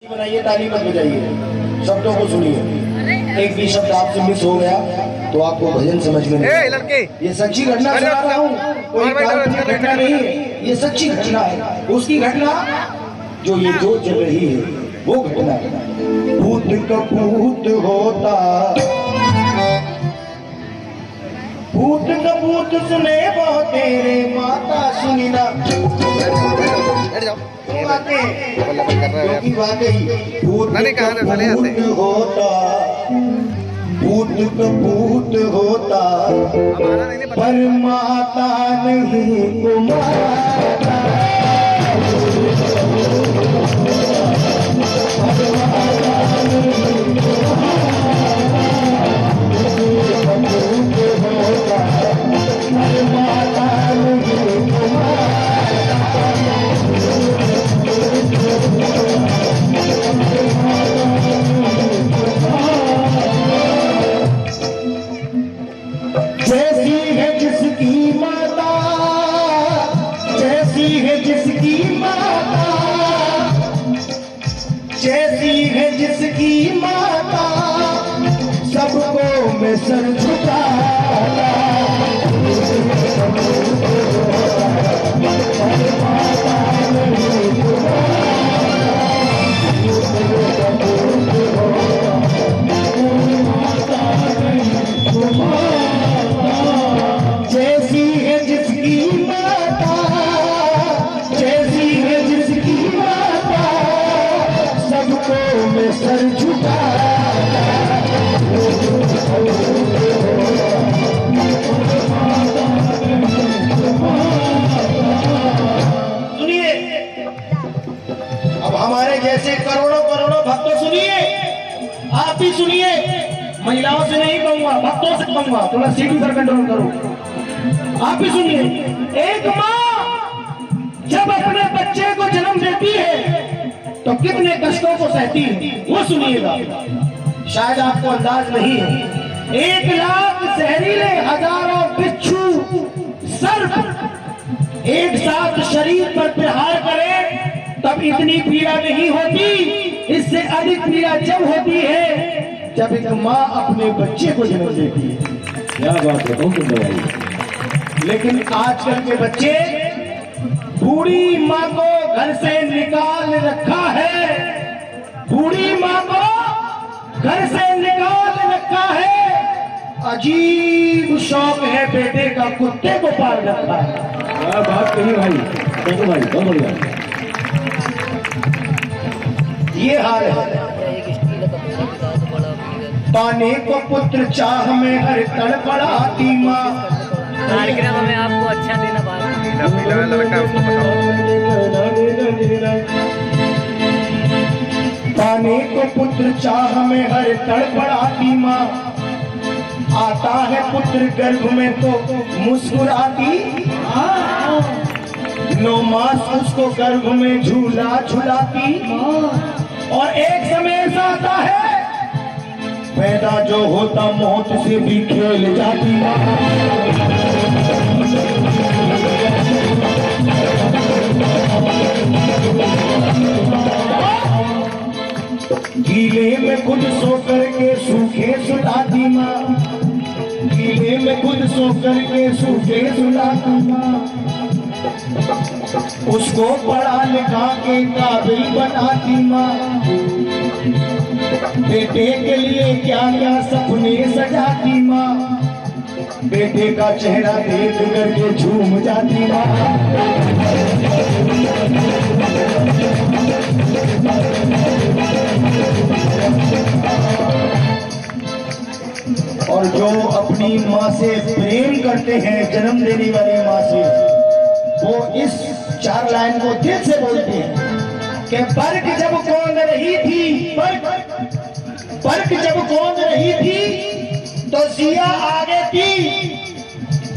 बनाइए, ताली मत बजाइए, शब्दों को सुनिए। एक भी शब्द आपसे मिस हो गया तो आपको भजन समझ में नहीं। लड़के ये सच्ची घटना सुना रहा हूँ, कोई काल्पनिक घटना नहीं है, ये सच्ची घटना है। उसकी घटना जो ये जो चल रही है वो घटना है। भूत कपूत होता, भूत कपूत सुने वो तेरे माता सुनिना क्योंकि वाकई भूत कपूत होता, भूत कपूत होता, पर माता नहीं कुमाता। जैसी है जिसकी माता, जैसी है जिसकी माता, जैसी है जिसकी माता, सबको मैं सर झुकाता। जैसी है जिसकी माता, जैसी है जिसकी माता, सबको मैं सर झुकाता। सुनिए, अब हमारे जैसे करोड़ों करोड़ों भक्तों सुनिए, आप भी सुनिए। महिलाओं से नहीं कहूंगा, भक्तों से कहूंगा, थोड़ा सीटी पर कंट्रोल करो। आप भी सुनिए। एक माँ जब अपने बच्चे को जन्म देती है तो कितने कष्टों को सहती है, वो सुनिएगा। शायद आपको अंदाज नहीं है। 1 लाख जहरीले, हजारों बिच्छू, सर्प एक साथ शरीर पर प्रहार करें तब इतनी पीड़ा नहीं होती। इससे अधिक पीड़ा जब होती है जब एक माँ अपने बच्चे को जन्म देती है। क्या बात है, बहुत सुंदर है। लेकिन आजकल के बच्चे बूढ़ी माँ को घर से निकाल रखा है, बूढ़ी माँ को घर से निकाल रखा है। अजीब शौक है बेटे का, कुत्ते को पाल रखा है। क्या बात कही भाई, देखो भाई, बहुत बढ़िया। ये हाल है। पाने को पुत्र चाह में हर तड़पड़ाती माँ। कार्यक्रम में आपको अच्छा देना पाने को पुत्र चाह में हर तड़पड़ाती माँ। आता है पुत्र गर्भ में तो मुस्कुराती, 9 मास उसको गर्भ में झूला झुलाती। और एक समय ऐसा आता है पैदा जो होता मौत से भी खेल जाती। गीले में खुद सो करके सूखे सुलाती माँ, गीले में खुद सो करके सूखे सुलाती माँ। उसको पढ़ा लिखा के काबिल बनाती माँ। बेटे के लिए क्या क्या सपने सजाती माँ, बेटे का चेहरा देख करके झूम जाती माँ। और जो अपनी माँ से प्रेम करते हैं, जन्म देने वाली माँ से, वो इस 4 लाइन को दिल से बोलते हैं कि बर्क जब कौन रही थी, बर्क जब कौन रही थी तो सिया आगे थी,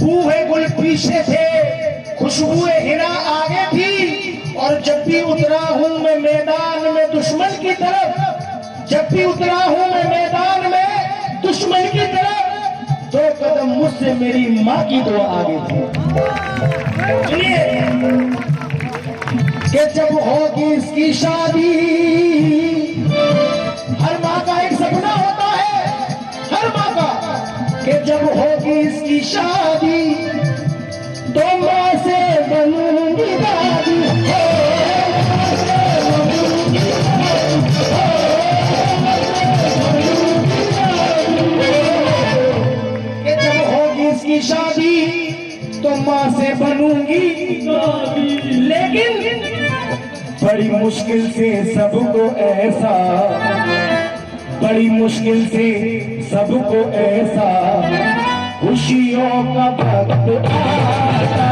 बूहे गुल पीछे थे, खुशबुए हिना आगे थी। और जब भी उतरा हूं मैं मैदान में दुश्मन की तरफ, जब भी उतरा हूं मैं मैदान में दुश्मन की तरफ, 2 कदम मुझसे मेरी माँ की दुआ आगे थी। सुनिए कि जब होगी इसकी शादी मुश्किल से सबको ऐसा, बड़ी मुश्किल से सबको ऐसा खुशियों का वक्त आता।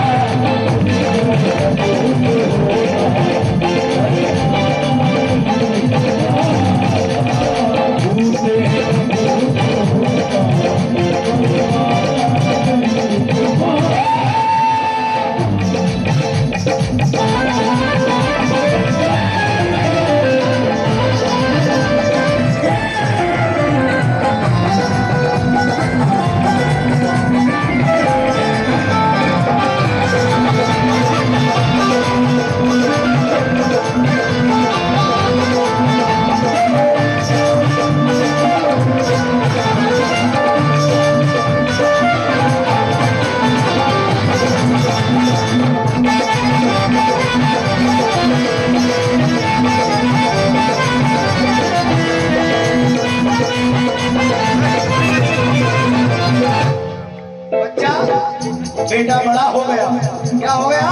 बेटा बड़ा हो गया, क्या हो गया?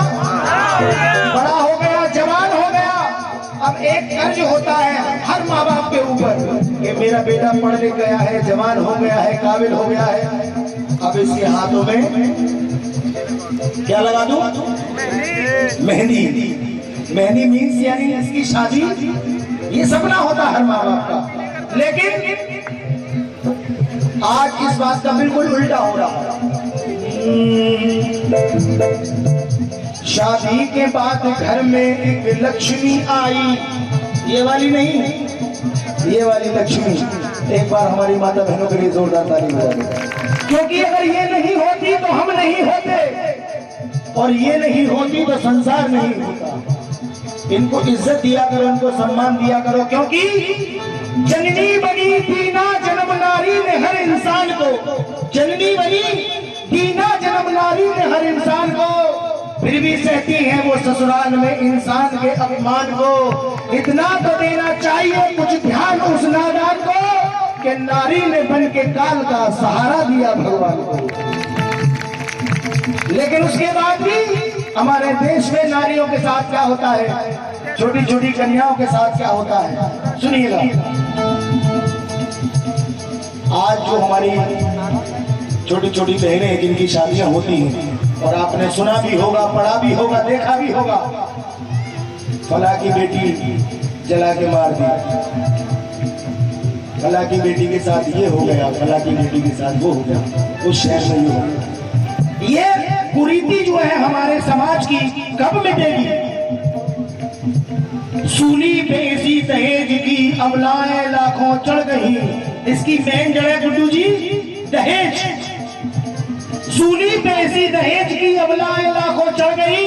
बड़ा हो गया, जवान हो गया। अब एक कर्ज होता है हर माँ बाप के ऊपर कि मेरा बेटा पढ़ लिख गया है, जवान हो गया है, काबिल हो गया है। अब इसके हाथों में क्या लगा दूं? मेहंदी। मेहंदी मीन्स यानी इसकी शादी, ये सपना होता है हर माँ बाप का। लेकिन आज इस बात का बिल्कुल उल्टा हो रहा है। शादी के बाद घर में एक लक्ष्मी आई, ये वाली नहीं, ये वाली लक्ष्मी। एक बार हमारी माता बहनों के लिए जोरदार ताली बजा दें, क्योंकि अगर ये नहीं होती तो हम नहीं होते, और ये नहीं होती तो संसार नहीं होता। इनको इज्जत दिया करो, इनको सम्मान दिया करो, क्योंकि जननी बनी दीना जन्म नारी ने हर इंसान को, जननी बनी दीना जन्म नारी ने हर इंसान को, फिर भी सहती है वो ससुराल में इंसान के अपमान को। इतना तो देना चाहिए कुछ ध्यान उस नादान को कि नारी ने बन के काल का सहारा दिया भगवान को। लेकिन उसके बाद भी हमारे देश में नारियों के साथ क्या होता है, छोटी छोटी कन्याओं के साथ क्या होता है, सुनिएगा। आज जो हमारी छोटी छोटी बहनें जिनकी शादियां होती हैं, और आपने सुना भी होगा, पढ़ा भी होगा, देखा भी होगा, फला की बेटी जला के मार दी, फला की बेटी के साथ ये हो गया, फला की बेटी के साथ वो हो गया, उस शहर में ये हो गया। ये कुरीति जो है हमारे समाज की कब मिटेगी? सूली पे इसी दहेज की अबलाएं लाखों चढ़ गई। इसकी मेन जड़ है गुड्डू जी, दहेज। सूली पे इसी दहेज की अबलाएं लाखों चढ़ गई।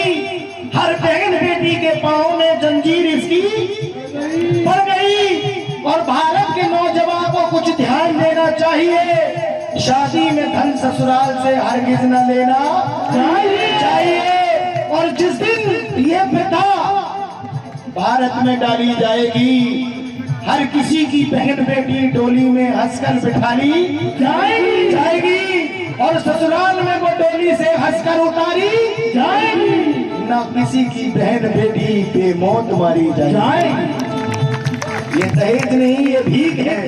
हर बहन बेटी के पांव में जंजीर इसकी पड़ गई। और भारत के नौजवान को कुछ ध्यान देना चाहिए, शादी में धन ससुराल से हरगिज न लेना चाहिए। और जिस दिन ये प्रथा भारत में डाली जाएगी, हर किसी की बहन बेटी डोली में हंसकर बिठा ली जाएगी, और ससुराल में वो डोली से हंसकर उतारी जाएगी। न किसी की बहन बेटी बेमौत मारी जाएगी। ये दहेज नहीं, ये भीख है।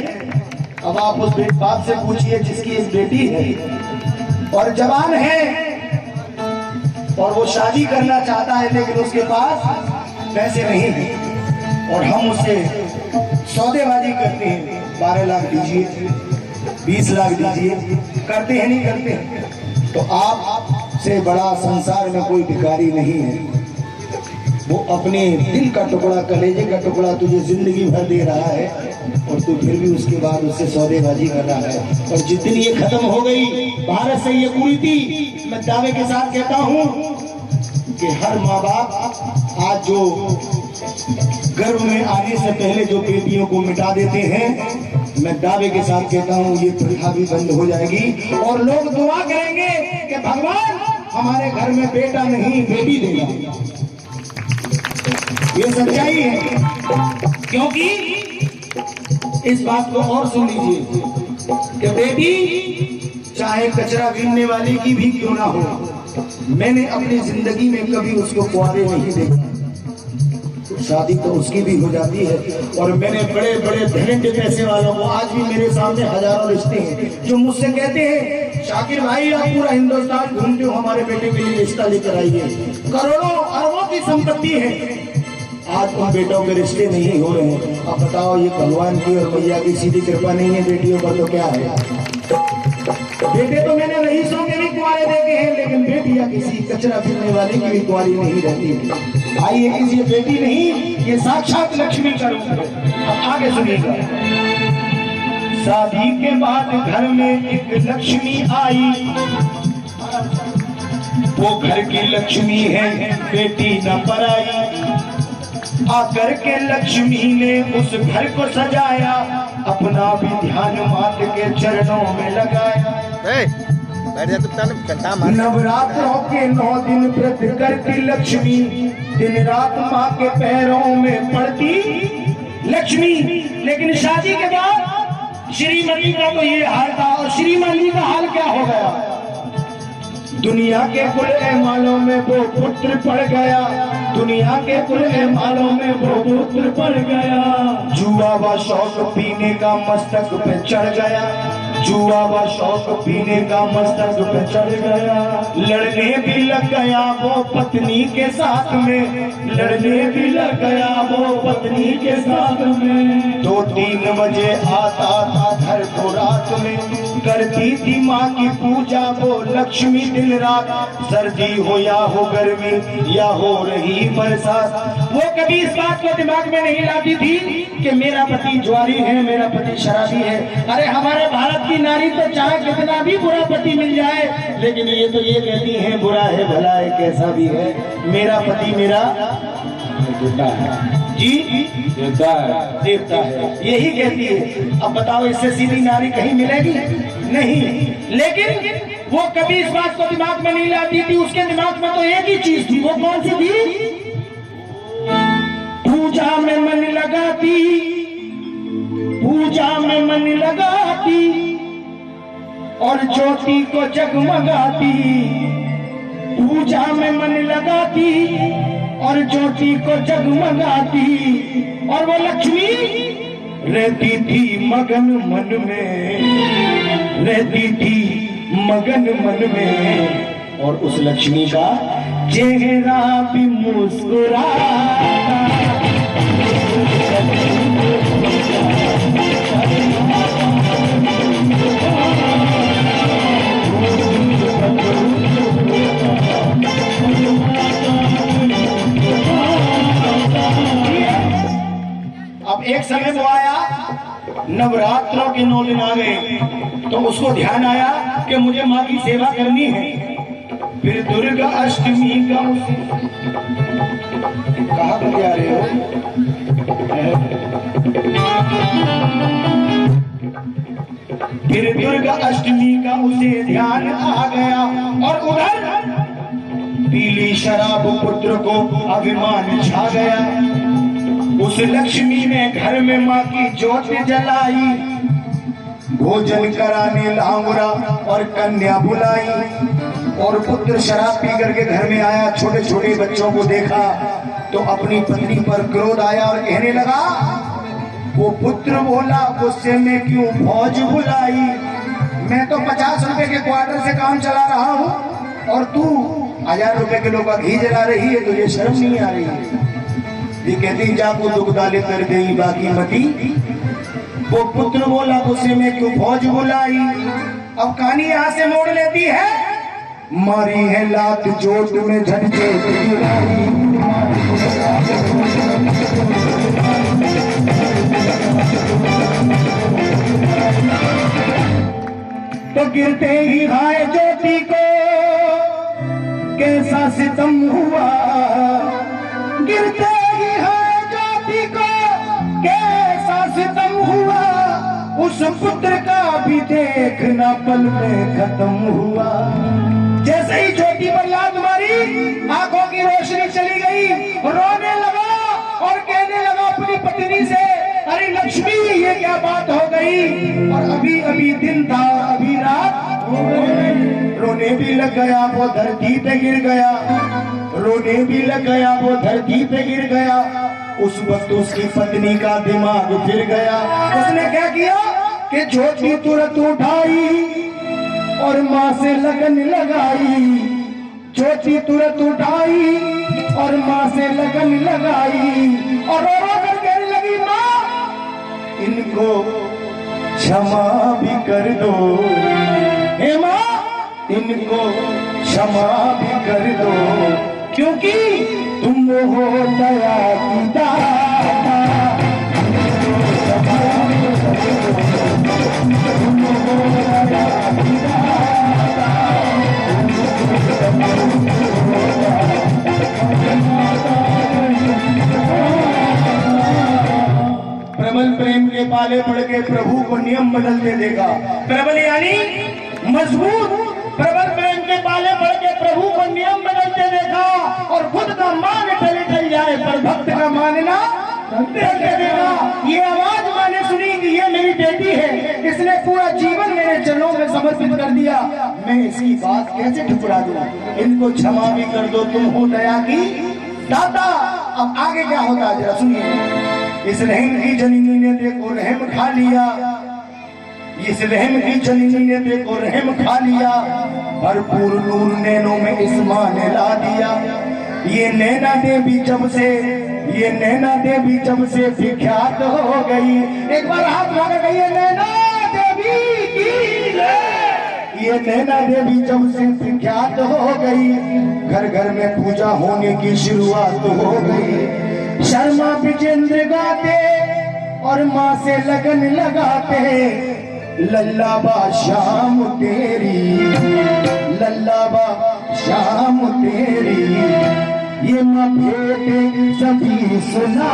अब आप उस बाप से पूछिए जिसकी एक बेटी है और जवान है, और वो शादी करना चाहता है, लेकिन उसके पास पैसे नहीं है, और हम उससे सौदेबाजी करते हैं। 12 लाख दीजिए, 20 लाख दीजिए, करते हैं नहीं करते हैं। तो आप से बड़ा संसार में कोई भिखारी नहीं है। वो अपने दिल का टुकड़ा, कलेजे का टुकड़ा तुझे जिंदगी भर दे रहा है, और तू फिर भी उसके बाद उससे सौदेबाजी कर रहा है। और जिस दिन ये खत्म हो गई भारत से ये कुरीति, मैं दावे के साथ कहता हूँ कि हर माँ बाप आज जो गर्भ में आने से पहले जो बेटियों को मिटा देते हैं, मैं दावे के साथ कहता हूँ ये प्रथा भी बंद हो जाएगी। और लोग दुआ करेंगे कि भगवान हमारे घर में बेटा नहीं बेटी देगा। ये सच्चाई है, क्योंकि इस बात को और सुन लीजिए कि बेटी चाहे कचरा बीनने वाली की भी क्यों ना हो, मैंने अपनी जिंदगी में कभी उसको कुंवारे नहीं देखा। शादी तो उसकी भी हो जाती है। और मैंने बड़े बड़े धनिक पैसे वालों को, आज भी मेरे सामने हजारों रिश्ते हैं जो मुझसे कहते हैं शाकिर भाई आप पूरा हिंदुस्तान घूमते हो, हमारे बेटे के लिए रिश्ता लेकर आइए। करोड़ों अरबों की संपत्ति है, आज उन बेटों के रिश्ते नहीं हो रहे हैं। अब बताओ ये भगवान की और मैया की सीधी कृपा नहीं है बेटियों पर तो क्या है। बेटे तो मैंने रईसों के भी कुआरे देखे हैं, लेकिन बेटियां किसी कचरा फिरने वाली की भी कुआरी नहीं रहती। भाई ये किसी बेटी नहीं, ये साक्षात लक्ष्मी का रूप है। अब आगे सुनिएगा। शादी के बाद घर में एक लक्ष्मी आई, वो घर की लक्ष्मी है बेटी न पराई। आकर के लक्ष्मी ने उस घर को सजाया, अपना भी ध्यान मात के चरणों में लगाया। नवरात्रों के 9 दिन व्रत करती लक्ष्मी, दिन रात माँ के पैरों में पड़ती लक्ष्मी। लेकिन शादी के बाद श्रीमती का तो ये हाल था, और श्रीमान जी का हाल क्या हो गया। दुनिया के कुल एमालों में वो पुत्र पड़ गया, दुनिया के कुल एमालों में वो पुत्र पड़ गया। जुआ व शौक पीने का मस्तक पे चढ़ गया, जुआ व शौक पीने का मस्तक पे चढ़ गया। लड़ने भी लग गया वो पत्नी के साथ में, लड़ने भी लग गया वो पत्नी के साथ में। 2-3 बजे आता था घर को रात में, करती थी माँ की पूजा वो लक्ष्मी दिन रात। सर्दी हो या हो गर्मी या हो रही बरसात, वो कभी इस बात को दिमाग में नहीं लाती थी कि मेरा पति ज्वारी है, मेरा पति शराबी है। अरे हमारे भारत की नारी तो चाहे कितना भी बुरा पति मिल जाए, लेकिन ये तो ये कहती है बुरा है भला है कैसा भी है, मेरा पति मेरा देवता है जी, देवता है, देवता है, यही कहती है। अब बताओ इससे सीधी नारी कहीं मिलेगी नहीं। लेकिन वो कभी इस बात को दिमाग में नहीं लाती थी, उसके दिमाग में तो एक ही चीज थी, वो कौन सी थी। पूजा में मन लगाती, पूजा में मन लगाती और ज्योति को जगमगाती। पूजा में मन लगाती और ज्योति को जगमगाती, और वो लक्ष्मी रहती थी मगन मन में, रहती थी मगन मन में। और उस लक्ष्मी का चेहरा भी मुस्कुराता। अब एक समय वो आया, नवरात्रों के 9 दिन आ गए, तो उसको ध्यान आया कि मुझे माँ की सेवा करनी है। फिर दुर्गा अष्टमी का कहाँ पर जा रहे हो। फिर दुर्गा अष्टमी का उसे ध्यान आ गया, और उधर पीली शराब पुत्र को अभिमान छा गया। उस लक्ष्मी ने घर में माँ की ज्योत जलाई, भोजन कराने लांगुरा और कन्या बुलाई। और पुत्र शराब पी करके घर में आया, छोटे छोटे बच्चों को देखा तो अपनी पत्नी पर क्रोध आया और कहने लगा। वो पुत्र बोला, गुस्से में क्यों फौज बुलाई, मैं तो 50 रुपए के क्वार्टर से काम चला रहा हूँ और तू 1000 रुपए किलो का घी जला रही है, तुझे शर्म नहीं आ रही है। ये कहती जाको दुख डाले कर गई बाकी मती। वो पुत्र बोला, गुस्से में क्यों फौज बुलाई। अब कहानी यहाँ से मोड़ लेती है। मारी है लात चोट में झटके तो गिरते ही हाय ज्योति को कैसा सितम हुआ, गिरते ही हाय ज्योति को कैसा सितम हुआ। उस पुत्र का भी देखना पल में खत्म हुआ। जैसे ही ज्योति पर लात मारी, आंखों की रोशनी चली गई, रोने लगा और कहने लगा अपनी पत्नी से, अरे लक्ष्मी ये क्या बात हो गई, और अभी अभी दिन था अभी रात हो गई। रोने भी लग गया वो धरती पे गिर गया, रोने भी लग गया वो धरती पे गिर गया। उस वक्त उसकी पत्नी का दिमाग फिर गया। उसने क्या किया कि ज्योति तुरंत उठाई और माँ से लगन लगाई। ज्योति तुरंत उठाई और माँ से लगन लगाई और रो रो कर कहने लगी, माँ इनको क्षमा भी कर दो, हे माँ इनको क्षमा भी कर दो, क्योंकि तुम हो दया की दाता। तुम हो दया की दाता। प्रबल प्रेम के पाले पड़ के प्रभु को नियम बदलते देखा। प्रबल यानी मजबूत। प्रबल प्रेम के पाले पड़ के प्रभु को नियम बदलते देखा और खुद का मान टल जाए पर भक्त का मानना देखे देखा। ये आवाज मैंने सुनी कि ये मेरी बेटी है, इसने पूरा जीवन मेरे चरणों में समर्पित कर दिया, मैं इसकी बात कैसे ठुकरा दूं? इनको क्षमा भी कर दो, तुम हो दया की दाता। अब आगे क्या होता है जरा सुनिए। इस रहम की जननी ने देखो रहम खा लिया। इस रहम की जननी ने देखो रहम खा लिया। भरपूर नूर नैनों में इस माँ ने ला दिया। ये नैना देवी जब से विख्यात हो गई। एक बार हाथ लगा गई नैना देवी की जय। ये नैना देवी जब से विख्यात हो गई, घर घर में पूजा होने की शुरुआत हो गई। शर्मा विजेंद्र गाते और माँ से लगन लगाते, लल्लाबा शाम तेरी, लल्लाबा शाम तेरी, ये माँ बेटे सभी सुना।